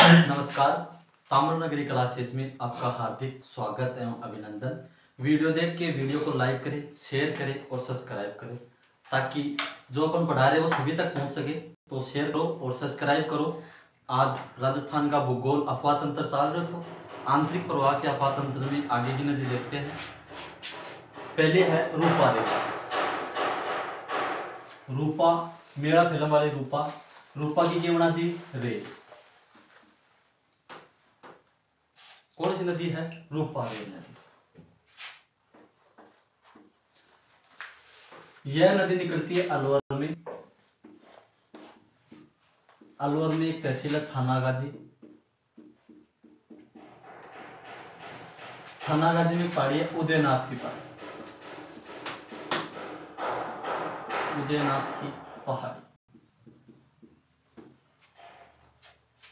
नमस्कार। ताम्रनगरी क्लासेज में आपका हार्दिक स्वागत एवं अभिनंदन। वीडियो देख के वीडियो को लाइक करें, शेयर करें और सब्सक्राइब करें ताकि जो अपन पढ़ा रहे हैं वो सभी तक पहुंच सके। तो शेयर करो और सब्सक्राइब करो। आज राजस्थान का भूगोल अफवाह तंत्र चाल रहे थे। आंतरिक प्रवाह के अफवाह तंत्र में आगे की नदी देखते हैं। पहले है रूपा रेखा। रूपा मेरा फिल्म वाली रूपा। रूपा की क्या बना दी? रे। कौन सी नदी है? रूपा रेल नदी। यह नदी निकलती है अलवर में। अलवर में एक तहसील है थानागाजी। थानागाजी में पहाड़ी है उदयनाथ की पहाड़ी। उदयनाथ की पहाड़ी।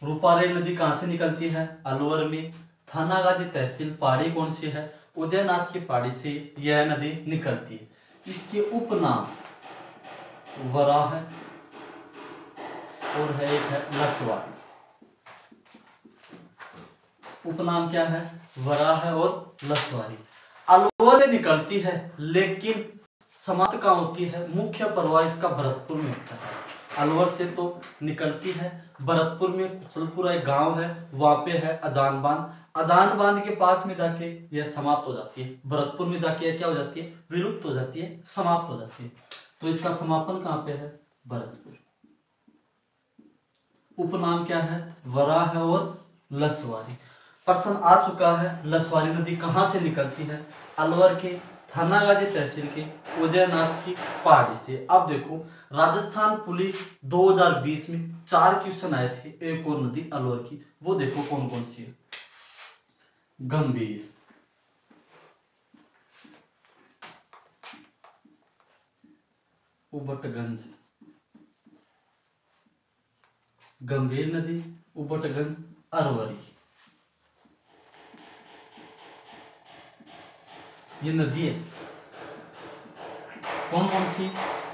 रूपा रेल नदी कहां से निकलती है? अलवर में। थानागाजी तहसील पहाड़ी कौन सी है? उदयनाथ की पहाड़ी से यह नदी निकलती है। इसके उपनाम वराह है और है एक है लसवारी। उपनाम क्या है? वराह है और लसवारी। अलवर से निकलती है लेकिन समाप्त कहाँ होती है? मुख्य प्रवाह इसका भरतपुर में होता है। अलवर से तो निकलती है, भरतपुर में कुशलपुरा एक गांव है, वहां पे है अजान बांध। अजान बांध के पास में जाके यह समाप्त हो जाती है। भरतपुर में जाके यह क्या हो जाती है? विलुप्त हो जाती है, समाप्त हो जाती है। तो इसका समापन कहाँ पे है? भरतपुर। उपनाम क्या है? वराह है और लसवारी। प्रश्न आ चुका है, लसवारी नदी कहां से निकलती है? अलवर के थानागाजी तहसील के उदयनाथ की पहाड़ी से। अब देखो, राजस्थान पुलिस 2020 में 4 क्वेश्चन आए थे एक और नदी अलवर की। वो देखो कौन कौन सी है। गंभीर, उबटगंज, गंभीर नदी, उबटगंज, अरवरी। ये नदी है कौन कौन सी?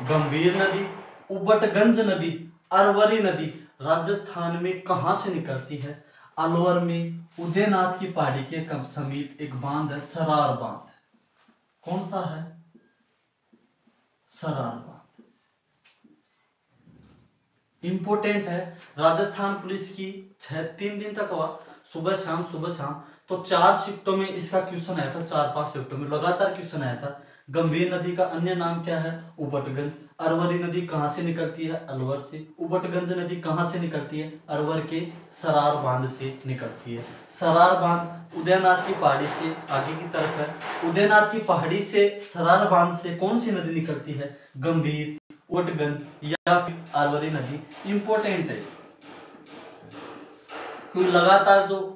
गंभीर नदी, उबटगंज नदी, अरवरी नदी। राजस्थान में कहां से निकलती है? अलवर में उदयनाथ की पहाड़ी के समीप एक बांध है, सरार बांध। कौन सा है? सरार बांध। इंपोर्टेंट है। राजस्थान पुलिस की 3 दिन तक हुआ, सुबह शाम सुबह शाम। तो 4 शिफ्टों में इसका क्वेश्चन आया था, 4-5 शिफ्टों में लगातार क्वेश्चन आया था। गंभीर नदी का अन्य नाम क्या है? उबटगंज। अरवरी नदी कहां से निकलती है? अलवर से। उबटगंज नदी कहां से निकलती है? अलवर के सरार बांध से निकलती है। सरार बांध उदयनाथ की पहाड़ी से आगे की तरफ है। उदयनाथ की पहाड़ी से सरार बांध से कौन सी नदी निकलती है? गंभीर, उबटगंज या फिर अरवरी नदी। इंपोर्टेंट है क्योंकि लगातार जो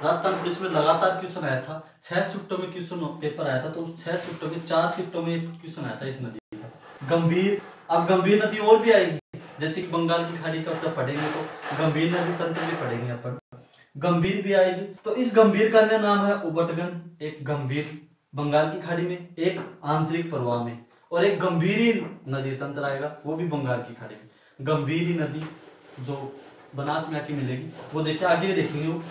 राजस्थान पुलिस में लगातार क्वेश्चन आया था, 6 शिफ्टों में क्वेश्चन पेपर आया था। तो उस 6 शिफ्टों में 4 शिफ्टों में क्वेश्चन आया था इस नदी का। गंभीर, अब गंभीर नदी और भी आएगी, जैसे कि बंगाल की खाड़ी का जब पढ़ेंगे तो गंभीर नदी तंत्र भी पढ़ेंगे अपन। गंभीर भी आएगी। तो इस गंभीर का अन्य नाम है उबटगंज। एक गंभीर बंगाल की खाड़ी में, एक आंतरिक प्रवाह में, और एक गंभीरी नदी तंत्र आएगा, वो भी बंगाल की खाड़ी में। गंभीरी नदी जो बनास में आके मिलेगी, वो देखिए आगे भी देखेंगे।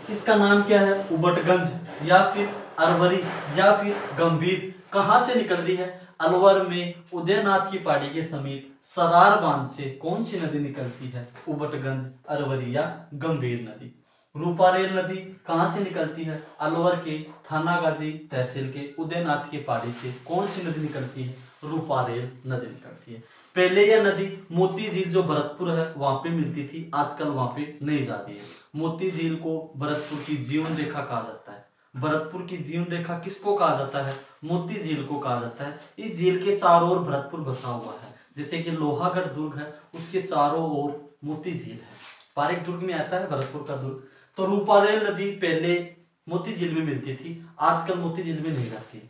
इसका नाम क्या है? उबटगंज या फिर अरवरी या फिर गंभीर। कहां से निकल रही है? अलवर में उदयनाथ की पहाड़ी के समीप सरार बांध से कौन सी नदी निकलती है? उबटगंज, अरवरी या गंभीर नदी। रूपा रेल नदी कहां से निकलती है? अलवर के थानागाजी तहसील के उदयनाथ की पहाड़ी से कौन सी नदी निकलती है? रूपा रेल नदी निकलती है। पहले यह नदी मोती झील जो भरतपुर है वहां पे मिलती थी, आजकल वहां पे नहीं जाती है। मोती झील को भरतपुर की जीवन रेखा कहा जाता है। भरतपुर की जीवन रेखा किसको कहा जाता है? मोती झील को कहा जाता है। इस झील के चारों ओर भरतपुर बसा हुआ है, जैसे कि लोहागढ़ दुर्ग है, उसके चारों ओर मोती झील है। पारेख दुर्ग में आता है भरतपुर का दुर्ग। तो रूपा रेल नदी पहले मोती झील में मिलती थी, आजकल मोती झील में नहीं जाती।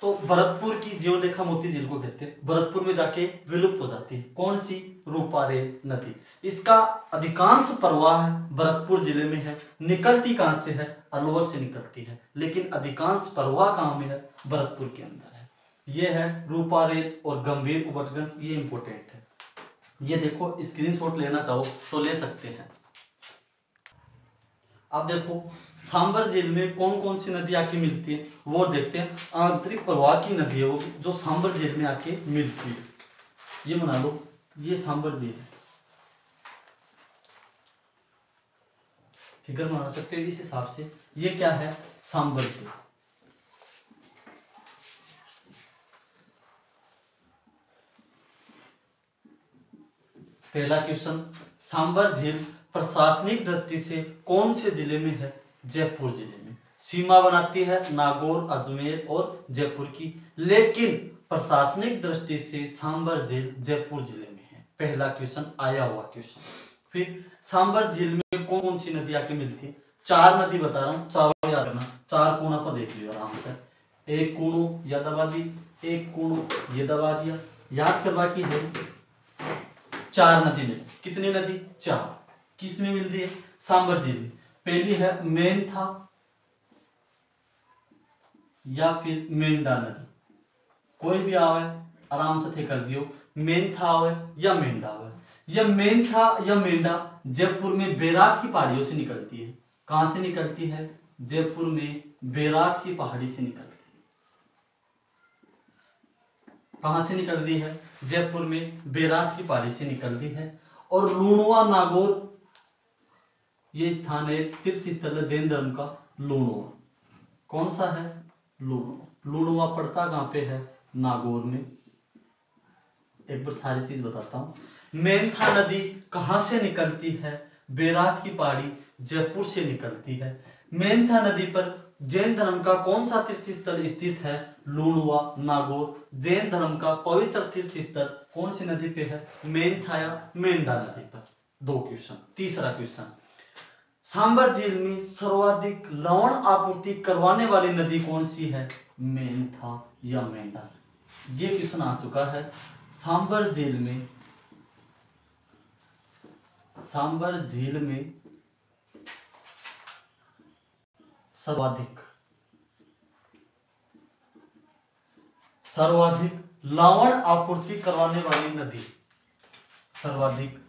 तो भरतपुर की जीवन रेखा मोती झील को कहते हैं, भरतपुर में जाके विलुप्त हो जाती है। कौन सी? रूपा रेल नदी। इसका अधिकांश प्रवाह भरतपुर जिले में है। निकलती कहां से है? अलवर से निकलती है, लेकिन अधिकांश प्रवाह कहां में है? भरतपुर के अंदर है। यह है रूपा रेल और गंभीर, उबटगंज। ये इंपोर्टेंट है। ये देखो, स्क्रीनशॉट लेना चाहो तो ले सकते हैं। अब देखो सांबर झील में कौन कौन सी नदी आके मिलती है वो देखते हैं। आंतरिक प्रवाह की नदी है वो जो सांबर झील में आके मिलती है। ये बना लो, ये सांबर झील है, फिगर बना सकते हो इस हिसाब से। ये क्या है, सांबर झील। पहला क्वेश्चन, सांबर झील प्रशासनिक दृष्टि से कौन से जिले में है? जयपुर जिले में। सीमा बनाती है नागौर, अजमेर और जयपुर की, लेकिन प्रशासनिक दृष्टि से सांबर झील जयपुर जिले में है। पहला क्वेश्चन आया हुआ क्वेश्चन। फिर सांबर झील में कौन कौन सी नदी आके मिलती है? 4 नदी बता रहा हूँ, चारों याद रखना। 4 कोना पर देख लियो आराम से। एक कोणो या दबा दी, एक कोणो ये दबा दिया। याद करवा की है 4 नदी में। कितनी नदी? 4। किस में मिल रही है? सांबर झील में। पहली है मेंथा या फिर मेंढा नदी, कोई भी आवे आराम से थे कर दियो। मेंथा आवे या मेंढा आवे। यह मेंथा या मेंढा जयपुर में बैराठ की पहाड़ियों से निकलती है। कहां से निकलती है? जयपुर में बैराठ की पहाड़ी से निकलती है। कहां से निकलती है? जयपुर में बैराठ की पहाड़ी से निकलती है। और लूणवा नागौर ये स्थान है, तीर्थ स्थल है जैन धर्म का। लूणवा कौन सा है? लूणवा। लूणवा पड़ता कहां पे है? नागौर में। एक बार सारी चीज बताता हूं। मेंथा नदी कहां से निकलती है? बैराठ की पहाड़ी जयपुर से निकलती है। मेंथा नदी पर जैन धर्म का कौन सा तीर्थ स्थल स्थित है? लूणवा नागौर। जैन धर्म का पवित्र तीर्थ स्थल कौन सी नदी पे है? मेंथा या मेंढा नदी पर। 2 क्वेश्चन। तीसरा क्वेश्चन, सांबर झील में सर्वाधिक लवण आपूर्ति करवाने वाली नदी कौन सी है? मेंथा या मेंढा। ये क्वेश्चन आ चुका है। सांबर झील में सर्वाधिक लवण आपूर्ति करवाने वाली नदी, सर्वाधिक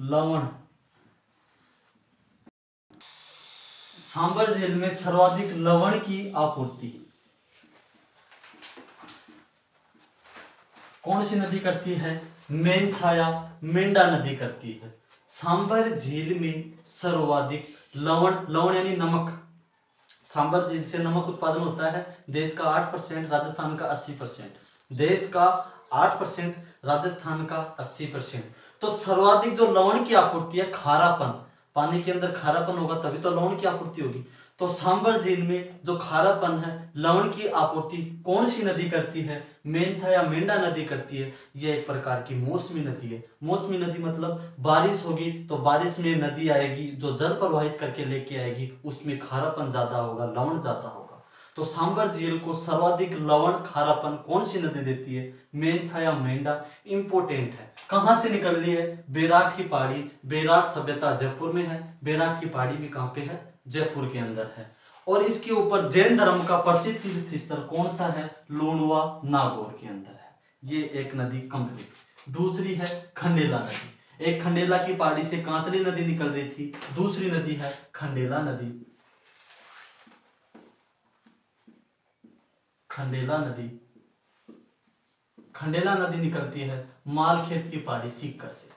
लवण। सांबर झील में सर्वाधिक लवण की आपूर्ति कौन सी नदी करती है? मेंथा या मेंढा नदी करती है। सांबर झील में सर्वाधिक लवण यानी नमक। सांबर झील से नमक उत्पादन होता है। देश का 8%, राजस्थान का 80%। देश का 8%, राजस्थान का 80%। तो सर्वाधिक जो लवण की आपूर्ति है, खारापन, पानी के अंदर खारापन होगा तभी तो लवण की आपूर्ति होगी। तो सांबर झील में जो खारापन है, लवण की आपूर्ति कौन सी नदी करती है? मेंथा या मेंढा नदी करती है। यह एक प्रकार की मौसमी नदी है। मौसमी नदी मतलब बारिश होगी तो बारिश में नदी आएगी जो जल प्रवाहित करके लेके आएगी, उसमें खारापन ज्यादा होगा, लवण ज्यादा होगा। तो सांबर झील को सर्वाधिक लवण खारापन कौन सी नदी देती है? मेंथा या मेंढा। इंपोर्टेंट है। कहां से निकल रही है? बैराठ की पहाड़ी। बैराठ सभ्यता जयपुर में है। बैराठ की पहाड़ी भी कहां पे है? जयपुर के अंदर है। और इसके ऊपर जैन धर्म का प्रसिद्ध तीर्थ स्थल कौन सा है? लूणवा नागौर के अंदर है। ये एक नदी कंप्लीट। दूसरी है खंडेला नदी। एक खंडेला की पहाड़ी से कांतली नदी निकल रही थी, दूसरी नदी है खंडेला नदी। खंडेला नदी निकलती है मालखेत की पहाड़ी सीकर से।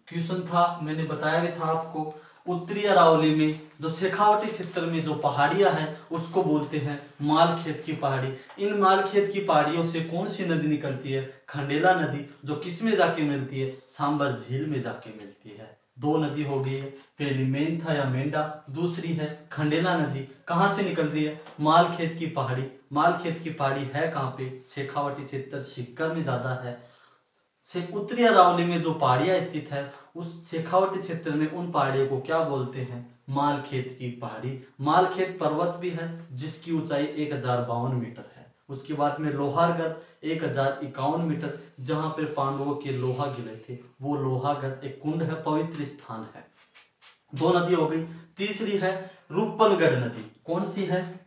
क्वेश्चन था, मैंने बताया भी था आपको, उत्तरी अरावली में जो शेखावटी क्षेत्र में जो पहाड़ियां हैं उसको बोलते हैं मालखेत की पहाड़ी। इन मालखेत की पहाड़ियों से कौन सी नदी निकलती है? खंडेला नदी, जो किस में जाके मिलती है? सांबर झील में जाके मिलती है। 2 नदी हो गई है, पहली मेंथा या मेंढा, दूसरी है खंडेला नदी। कहां से निकल रही है? मालखेत की पहाड़ी। मालखेत की पहाड़ी है कहां पे? शेखावटी क्षेत्र सीकर में ज्यादा है। उत्तरी अरावली में जो पहाड़ियां स्थित है उस शेखावटी क्षेत्र में उन पहाड़ियों को क्या बोलते हैं? मालखेत की पहाड़ी। मालखेत पर्वत भी है जिसकी ऊंचाई 1052 मीटर है। उसके बाद में लोहारगढ़ 1051 मीटर, जहां पर पांडवों के लोहा गिरे थे, वो लोहागढ़ एक कुंड है, पवित्र स्थान है। 2 नदी हो गई। तीसरी है रूपनगढ़ नदी। कौन सी है?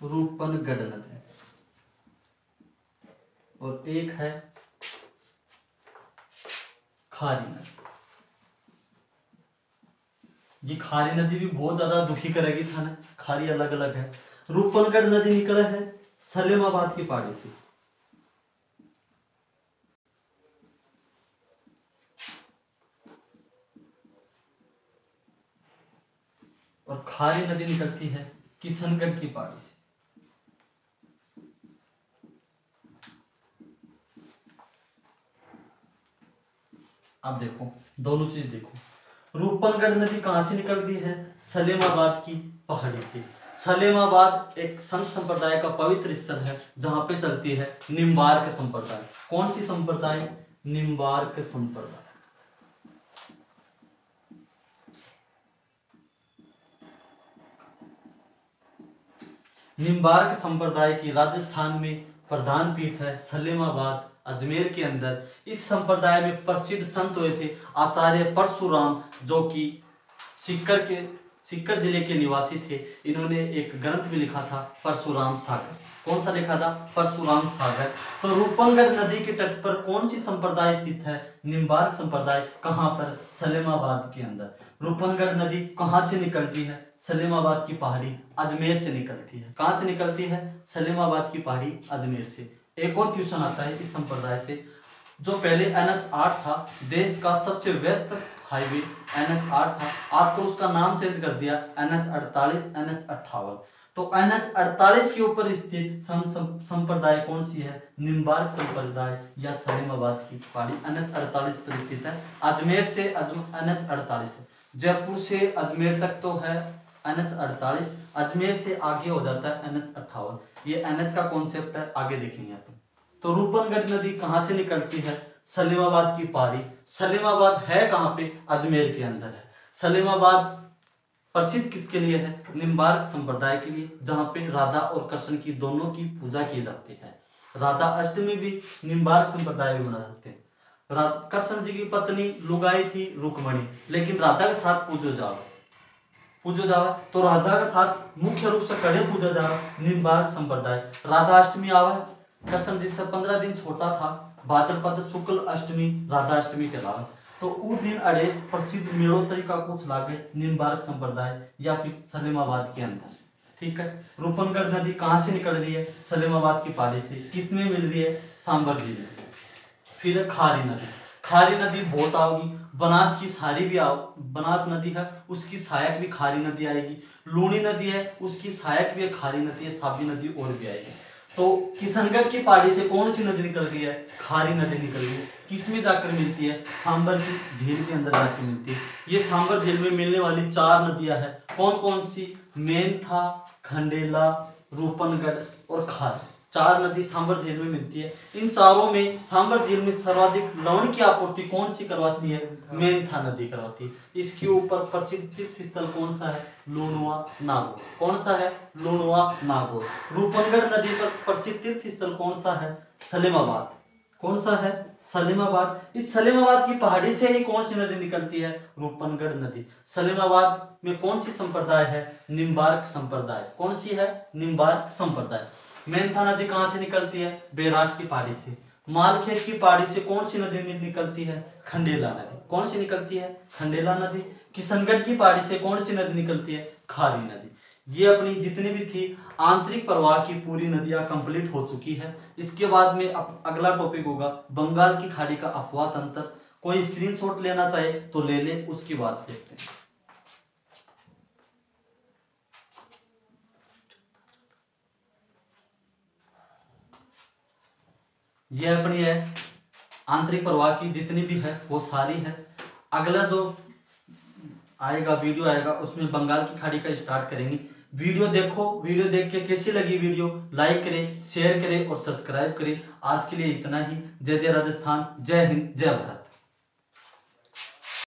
रूपनगढ़ नदी, और एक है खारी नदी। ये खारी नदी भी बहुत ज्यादा दुखी करेगी था ना, खारी अलग अलग है। रूपनगढ़ नदी निकले है सलेमाबाद की पहाड़ी से, और खारी नदी निकलती है किशनगढ़ की पहाड़ी से। अब देखो दोनों चीज देखो, रूपनगढ़ नदी कहां से निकलती है? सलेमाबाद की पहाड़ी से। सलेमाबाद एक संत संप्रदाय का पवित्र स्थल है जहां पे चलती है निम्बार्क संप्रदाय। कौन सी संप्रदाय? निम्बार्क संप्रदाय। निम्बार्क संप्रदाय की राजस्थान में प्रधान पीठ है सलेमाबाद अजमेर के अंदर। इस संप्रदाय में प्रसिद्ध संत हुए थे आचार्य परशुराम, जो कि सीकर जिले के निवासी थे। इन्होंने एक ग्रंथ भी लिखा था परशुराम सागर। कौन सा लिखा था? परशुराम सागर। तो रूपनगढ़ नदी के तट पर कौन सी संप्रदाय स्थित है? निम्बार्क संप्रदाय। कहां पर? सलेमाबाद के अंदर। रूपनगढ़ नदी कहां से निकलती है? सलेमाबाद की पहाड़ी अजमेर से निकलती है। कहां से निकलती है? सलेमाबाद की पहाड़ी अजमेर से। एक और क्वेश्चन आता है इस संप्रदाय से, जो पहले NH8 था, देश का सबसे व्यस्त हाईवे NH8 था, आजकल उसका नाम चेंज कर दिया NH48 NH58। तो NH48 के ऊपर स्थित संप्रदाय कौन सी है? निम्बार्क संप्रदाय या सलेमाबाद की पहाड़ी NH48 पर स्थित है। अजमेर से NH48 है, जयपुर से अजमेर तक तो है NH48, अजमेर से आगे हो जाता है NH58। ये NH का कॉन्सेप्ट है, आगे देखेंगे अपन। तो रूपनगढ़ नदी कहां से निकलती है? सलेमाबाद की पहाड़ी। सलेमाबाद है कहां पे? अजमेर के अंदर है। सलेमाबाद प्रसिद्ध किसके लिए है? निम्बार्क संप्रदाय के लिए, जहां पे राधा और कृष्ण की दोनों की पूजा की जाती है। राधा अष्टमी भी निम्बार्क संप्रदाय में मना जाते हैं। कृष्ण जी की पत्नी लुगाई थी रुक्मणी, लेकिन राधा के साथ पूजो जावा तो राधा के साथ मुख्य रूप से कड़े पूजा जावा निम्बार्क संप्रदाय। राधा अष्टमी आवा, कृष्ण जी से 15 दिन छोटा था, भाद्रपद शुक्ल अष्टमी राधा अष्टमी कहलावा। तो उस दिन अड़े प्रसिद्ध मेड़ो तरीका कुछ लागे निम्बार्क संप्रदाय या फिर सलेमाबाद के अंदर। ठीक है। रूपनगढ़ नदी कहां से निकल रही है? सलेमाबाद की पहाड़ी से। किसमें मिल रही है? सांबर जिले में। फिर खारी नदी। खारी नदी बहुत आओगी, बनास की सारी भी आओ, बनास नदी है उसकी सहायक भी खारी नदी आएगी। लूनी नदी है उसकी सहायक भी खारी नदी है, साबी नदी और भी आएगी। तो किशनगढ़ की पहाड़ी से कौन सी नदी निकल रही है? खारी नदी निकल रही है। किसमें जाकर मिलती है? सांबर की झील के अंदर जाकर मिलती है। ये सांबर झील में मिलने वाली 4 नदियां हैं। कौन कौन सी? मेंथा, खंडेला, रूपनगढ़ और खारी। 4 नदी सांबर झील में मिलती है। इन चारों में सांबर झील में सर्वाधिक लवण की आपूर्ति कौन सी करवाती है? मेंथा नदी करवाती है। इसके ऊपर प्रसिद्ध तीर्थ स्थल कौन सा है? लूणवा नागौर। कौन सा है? लूणवा नागौर। रूपनगढ़ नदी पर प्रसिद्ध तीर्थ स्थल कौन सा है? सलेमाबाद। कौन सा है? सलेमाबाद। इस सलेमाबाद की पहाड़ी से ही कौन सी नदी निकलती है? रूपनगढ़ नदी। सलेमाबाद में कौन सी संप्रदाय है? निम्बार्क संप्रदाय। कौन सी है? निम्बार्क संप्रदाय। मेंथा नदी कहां से निकलती है? बैराट की पहाड़ी से। मालखेत की पहाड़ी से कौन सी नदी निकलती है? खंडेला नदी। कौन सी निकलती है? खंडेला नदी। किशनगढ़ की पहाड़ी से कौन सी नदी निकलती है? खारी नदी। ये अपनी जितनी भी थी आंतरिक प्रवाह की पूरी नदियां कंप्लीट हो चुकी है। इसके बाद में अगला टॉपिक होगा बंगाल की खाड़ी का अपवाह तंत्र। कोई स्क्रीनशॉट लेना चाहे तो ले ले, उसकी बात देखते हैं। ये अपनी है आंतरिक प्रवाह की जितनी भी है वो सारी है। अगला जो आएगा वीडियो आएगा उसमें बंगाल की खाड़ी का स्टार्ट करेंगे। वीडियो देखो, वीडियो देख के कैसी लगी वीडियो लाइक करें, शेयर करें और सब्सक्राइब करें। आज के लिए इतना ही। जय जय राजस्थान, जय हिंद, जय भारत।